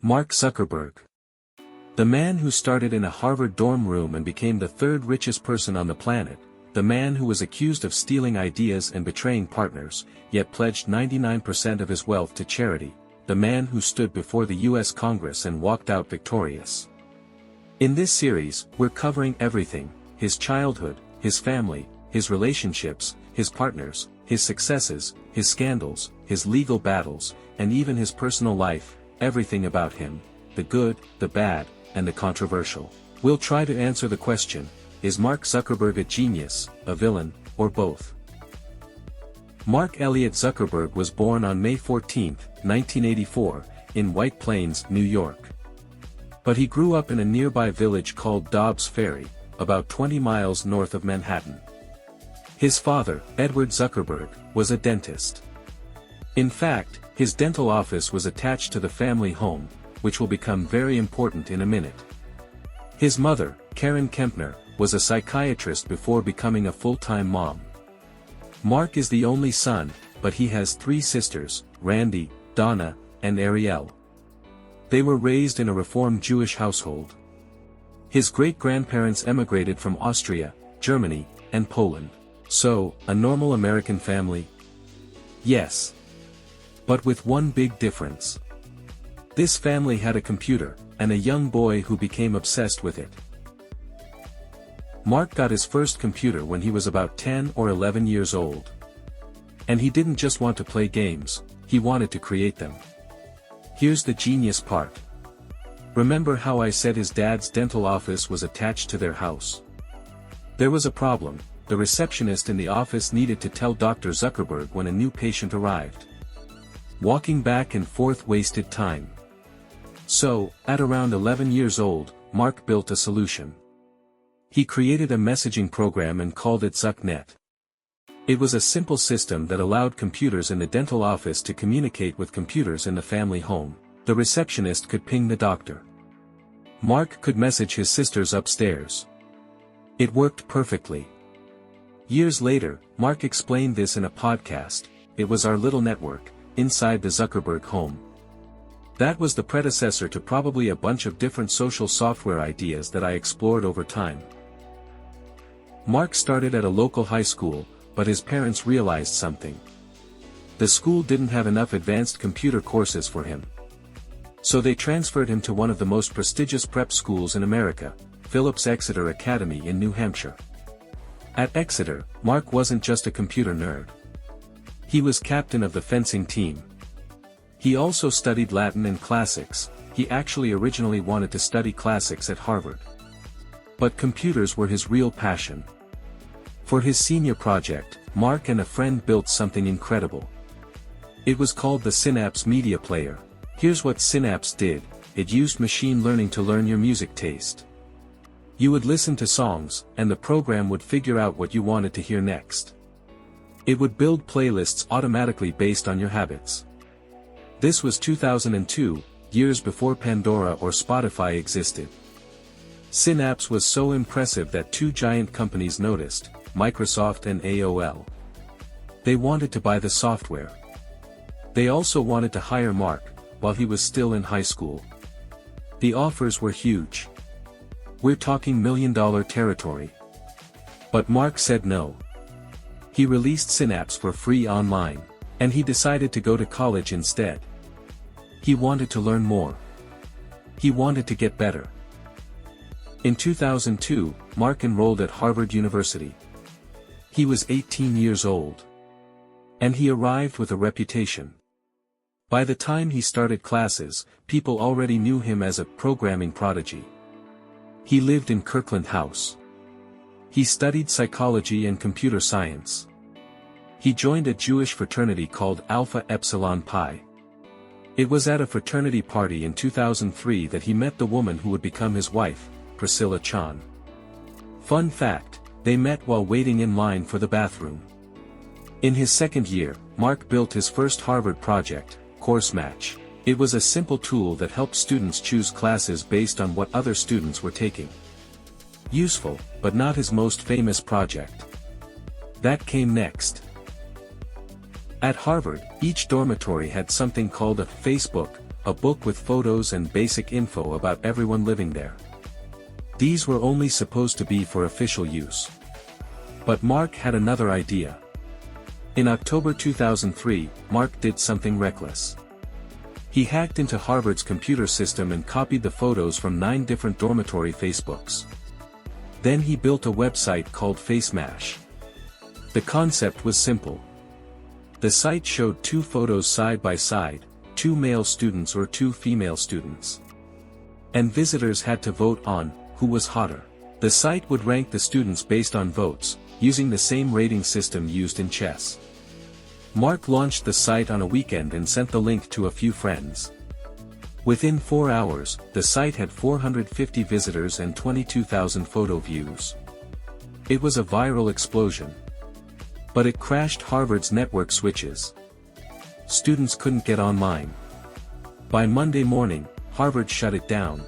Mark Zuckerberg. The man who started in a Harvard dorm room and became the third richest person on the planet, the man who was accused of stealing ideas and betraying partners, yet pledged 99% of his wealth to charity, the man who stood before the US Congress and walked out victorious. In this series, we're covering everything: his childhood, his family, his relationships, his partners, his successes, his scandals, his legal battles, and even his personal life, everything about him, the good, the bad, and the controversial. We'll try to answer the question: is Mark Zuckerberg a genius, a villain, or both? Mark Elliott Zuckerberg was born on May 14, 1984, in White Plains, New York. But he grew up in a nearby village called Dobbs Ferry, about 20 miles north of Manhattan. His father, Edward Zuckerberg, was a dentist. In fact, his dental office was attached to the family home, which will become very important in a minute. His mother, Karen Kempner, was a psychiatrist before becoming a full-time mom. Mark is the only son, but he has three sisters, Randy, Donna, and Ariel. They were raised in a Reform Jewish household. His great-grandparents emigrated from Austria, Germany, and Poland. So, a normal American family? Yes. But with one big difference. This family had a computer, and a young boy who became obsessed with it. Mark got his first computer when he was about 10 or 11 years old. And he didn't just want to play games, he wanted to create them. Here's the genius part. Remember how I said his dad's dental office was attached to their house? There was a problem: the receptionist in the office needed to tell Dr. Zuckerberg when a new patient arrived. Walking back and forth wasted time. So, at around 11 years old, Mark built a solution. He created a messaging program and called it ZuckNet. It was a simple system that allowed computers in the dental office to communicate with computers in the family home. The receptionist could ping the doctor. Mark could message his sisters upstairs. It worked perfectly. Years later, Mark explained this in a podcast: "It was our little network, inside the Zuckerberg home." That was the predecessor to probably a bunch of different social software ideas that I explored over time. Mark started at a local high school, but his parents realized something. The school didn't have enough advanced computer courses for him. So they transferred him to one of the most prestigious prep schools in America, Phillips Exeter Academy in New Hampshire. At Exeter, Mark wasn't just a computer nerd. He was captain of the fencing team. He also studied Latin and classics. He actually originally wanted to study classics at Harvard. But computers were his real passion. For his senior project, Mark and a friend built something incredible. It was called the Synapse media player. Here's what Synapse did: it used machine learning to learn your music taste. You would listen to songs, and the program would figure out what you wanted to hear next. It would build playlists automatically based on your habits. This was 2002, years before Pandora or Spotify existed. Synapse was so impressive that two giant companies noticed: Microsoft and AOL. They wanted to buy the software. They also wanted to hire Mark, while he was still in high school. The offers were huge. We're talking million-dollar territory. But Mark said no. He released Synapse for free online, and he decided to go to college instead. He wanted to learn more. He wanted to get better. In 2002, Mark enrolled at Harvard University. He was 18 years old. And he arrived with a reputation. By the time he started classes, people already knew him as a programming prodigy. He lived in Kirkland House. He studied psychology and computer science. He joined a Jewish fraternity called Alpha Epsilon Pi. It was at a fraternity party in 2003 that he met the woman who would become his wife, Priscilla. Fun fact, they met while waiting in line for the bathroom. In his second year, Mark built his first Harvard project, CourseMatch. It was a simple tool that helped students choose classes based on what other students were taking. Useful, but not his most famous project. That came next. At Harvard, each dormitory had something called a Facebook, a book with photos and basic info about everyone living there. These were only supposed to be for official use. But Mark had another idea. In October 2003, Mark did something reckless. He hacked into Harvard's computer system and copied the photos from 9 different dormitory Facebooks. Then he built a website called Facemash. The concept was simple. The site showed 2 photos side by side, 2 male students or 2 female students. And visitors had to vote on who was hotter. The site would rank the students based on votes, using the same rating system used in chess. Mark launched the site on a weekend and sent the link to a few friends. Within 4 hours, the site had 450 visitors and 22,000 photo views. It was a viral explosion. But it crashed Harvard's network switches. Students couldn't get online. By Monday morning, Harvard shut it down.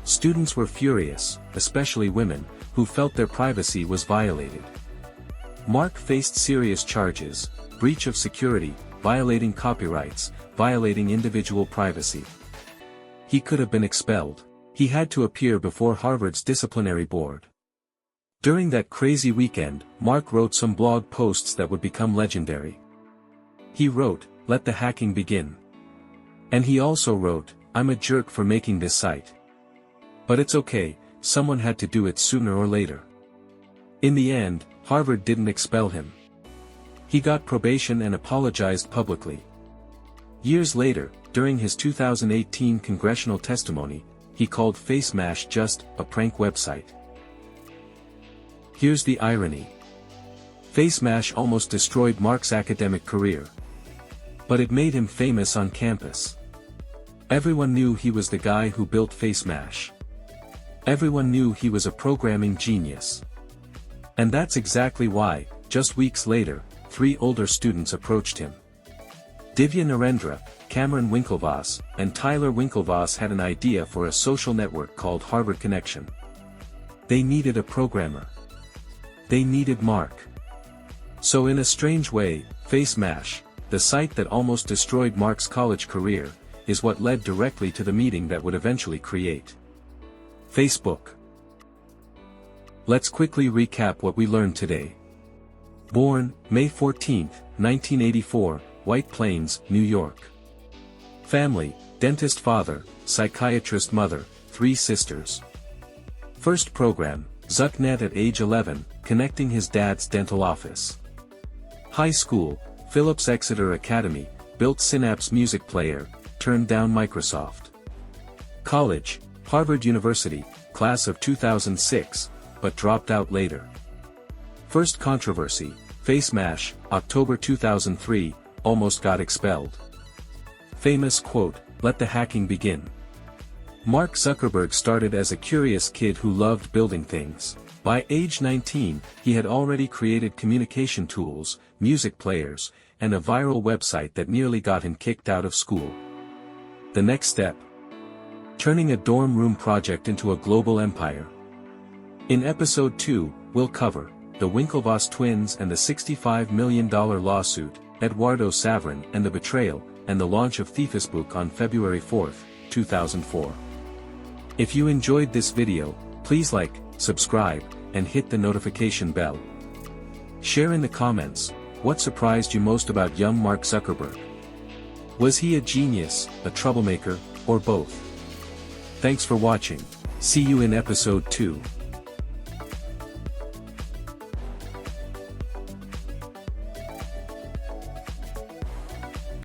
Students were furious, especially women, who felt their privacy was violated. Mark faced serious charges: breach of security, violating copyrights, violating individual privacy. He could have been expelled. He had to appear before Harvard's disciplinary board. During that crazy weekend, Mark wrote some blog posts that would become legendary. He wrote, "Let the hacking begin." And he also wrote, "I'm a jerk for making this site. But it's okay, someone had to do it sooner or later." In the end, Harvard didn't expel him. He got probation and apologized publicly. Years later, during his 2018 congressional testimony, he called Facemash just a prank website. Here's the irony. Facemash almost destroyed Mark's academic career. But it made him famous on campus. Everyone knew he was the guy who built Facemash. Everyone knew he was a programming genius. And that's exactly why, just weeks later, 3 older students approached him. Divya Narendra, Cameron Winklevoss, and Tyler Winklevoss had an idea for a social network called Harvard Connection. They needed a programmer. They needed Mark. So in a strange way, Facemash, the site that almost destroyed Mark's college career, is what led directly to the meeting that would eventually create Facebook. Let's quickly recap what we learned today. Born, May 14, 1984, White Plains, New York. Family, dentist father, psychiatrist mother, 3 sisters. First program, ZuckNet at age 11, connecting his dad's dental office. High school, Phillips Exeter Academy, built Synapse music player, turned down Microsoft. College, Harvard University, class of 2006, but dropped out later. First controversy, Facemash, October 2003, almost got expelled. Famous quote, "Let the hacking begin." Mark Zuckerberg started as a curious kid who loved building things. By age 19, he had already created communication tools, music players, and a viral website that nearly got him kicked out of school. The next step? Turning a dorm room project into a global empire. In episode 2, we'll cover the Winklevoss twins and the $65 million lawsuit, Eduardo Saverin and the betrayal, and the launch of Facebook on February 4, 2004. If you enjoyed this video, please like, subscribe, and hit the notification bell. Share in the comments, what surprised you most about young Mark Zuckerberg? Was he a genius, a troublemaker, or both? Thanks for watching. See you in episode 2.